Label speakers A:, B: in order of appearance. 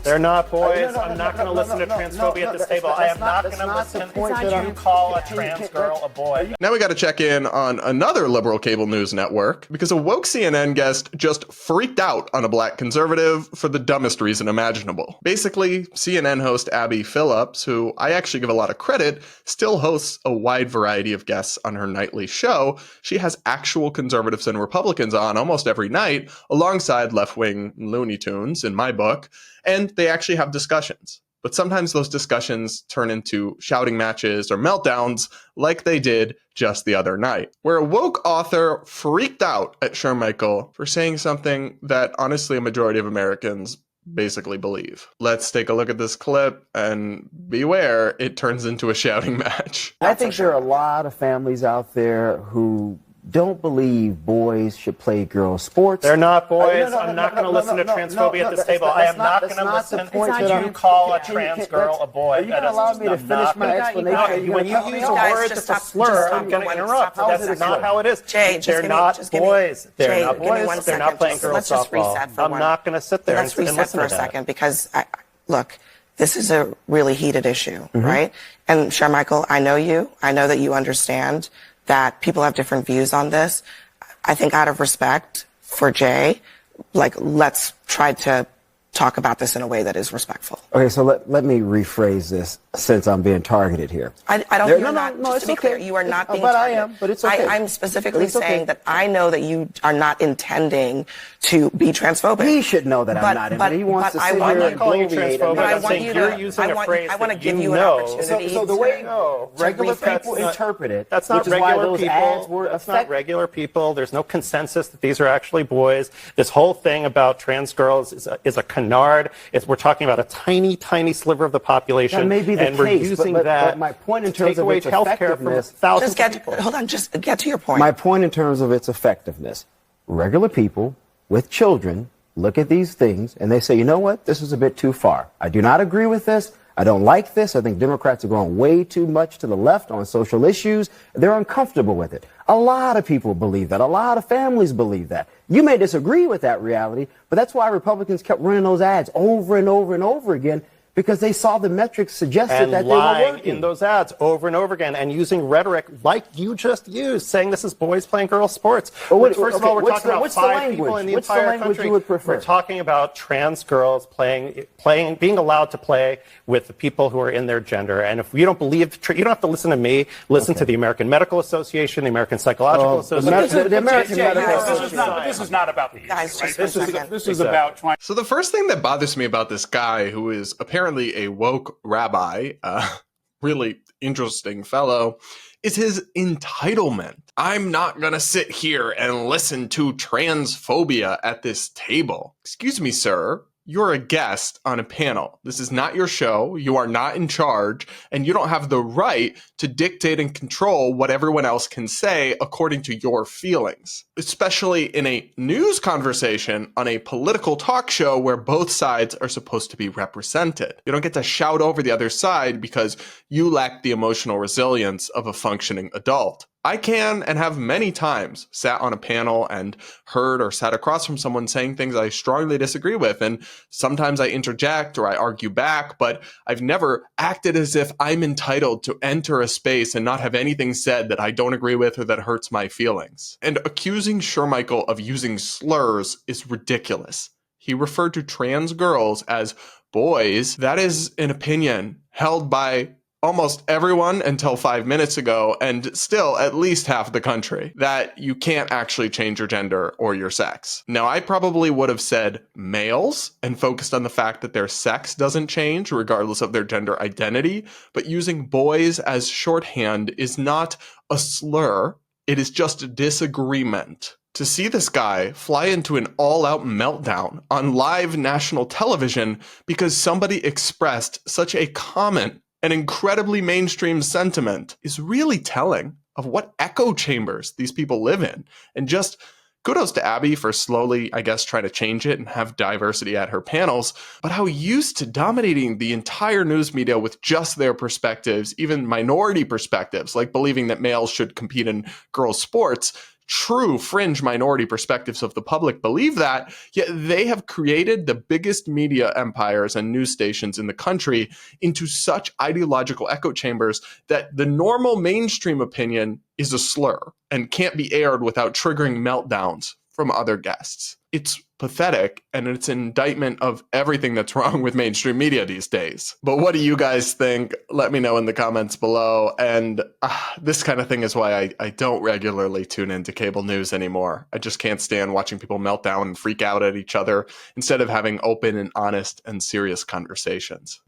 A: They're not boys. I'm not going to listen to transphobia at this table. I am not going to listen to call a trans girl a boy.
B: Now we got to check in on another liberal cable news network because a woke CNN guest just freaked out on a black conservative for the dumbest reason imaginable. Basically, CNN host Abby Phillips, who I actually give a lot of credit, still hosts a wide variety of guests on her nightly show. She has actual conservatives and Republicans on almost every night, alongside left-wing Looney Tunes, in my book, and they actually have discussions. But sometimes those discussions turn into shouting matches or meltdowns like they did just the other night, where a woke author freaked out at Shermichael for saying something that honestly a majority of Americans basically believe. Let's take a look at this clip and beware, it turns into a shouting match.
C: I think there are a lot of families out there who don't believe boys should play girls' sports.
A: They're not boys. I'm not going to listen to transphobia at this table. I am not going to listen to call a trans girl a boy.
C: Are you going to allow me to finish my explanation?
A: When you use a word that's a slur, I'm going to interrupt. That's not how it is. They're not boys. They're not boys. They're not playing girls' softball. I'm not going to sit there and listen to that.
D: Let's reset for a second because, look, this is a really heated issue, right? And Shermichael, I know you. I know that you understand that people have different views on this. I think out of respect for Jay, let's try to talk about this in a way that is respectful.
C: Okay, so let me rephrase this since I'm being targeted here.
D: I don't hear that. Just to be clear, you are not being targeted.
C: But I am, but it's okay.
D: I'm specifically saying that I know that you are not intending to be transphobic.
C: He should know that I'm not intending. He wants to sit here and bloviate.
A: I'm saying you're using a phrase
D: I want to give you an opportunity.
C: So the way regular people interpret it,
A: that's not regular people. That's not regular people. There's no consensus that these are actually boys. This whole thing about trans girls is a canard. We're talking about a tiny, tiny sliver of the population.
C: That may be the
A: and we're
C: case,
A: using
C: but
A: that
C: my point in
A: to
C: terms
A: take
C: of
A: away
C: its
A: healthcare from
C: effectiveness.
A: thousands of people.
D: Hold on, just get to your point.
C: My point in terms of its effectiveness. Regular people with children look at these things and they say, you know what, this is a bit too far. I do not agree with this. I don't like this. I think Democrats are going way too much to the left on social issues. They're uncomfortable with it. A lot of people believe that. A lot of families believe that. You may disagree with that reality, but that's why Republicans kept running those ads over and over and over again, because they saw the metrics suggested that they were working.
A: In those ads over and over again and using rhetoric like you just used, saying this is boys playing girls sports. First of all, we're talking about 5 people in the entire country.
C: You would prefer?
A: We're talking about trans girls being allowed to play with the people who are in their gender. And if you don't believe, you don't have to listen to me. Listen to the American Medical Association, the American Psychological Association.
C: The American Medical Association.
E: This is not about the issue.
D: Guys,
E: right?
D: just
E: This is about trying.
B: So the first thing that bothers me about this guy, who is apparently a woke rabbi, really interesting fellow, is his entitlement. I'm not gonna sit here and listen to transphobia at this table. Excuse me, sir. You're a guest on a panel. This is not your show. You are not in charge, and you don't have the right to dictate and control what everyone else can say according to your feelings, especially in a news conversation on a political talk show where both sides are supposed to be represented. You don't get to shout over the other side because you lack the emotional resilience of a functioning adult. I can and have many times sat on a panel and heard or sat across from someone saying things I strongly disagree with, and sometimes I interject or I argue back, but I've never acted as if I'm entitled to enter a space and not have anything said that I don't agree with or that hurts my feelings. And accusing Shermichael of using slurs is ridiculous. He referred to trans girls as boys. That is an opinion held by almost everyone until 5 minutes ago, and still at least half the country, that you can't actually change your gender or your sex. Now, I probably would have said males and focused on the fact that their sex doesn't change regardless of their gender identity, but using boys as shorthand is not a slur, it is just a disagreement. To see this guy fly into an all-out meltdown on live national television because somebody expressed such a common an incredibly mainstream sentiment is really telling of what echo chambers these people live in. And just kudos to Abby for slowly, I guess, trying to change it and have diversity at her panels, but how used to dominating the entire news media with just their perspectives, even minority perspectives, like believing that males should compete in girls' sports, true fringe minority perspectives of the public believe that, yet they have created the biggest media empires and news stations in the country into such ideological echo chambers that the normal mainstream opinion is a slur and can't be aired without triggering meltdowns from other guests. It's pathetic, and it's an indictment of everything that's wrong with mainstream media these days. But what do you guys think? Let me know in the comments below. And this kind of thing is why I don't regularly tune into cable news anymore. I just can't stand watching people melt down and freak out at each other instead of having open and honest and serious conversations.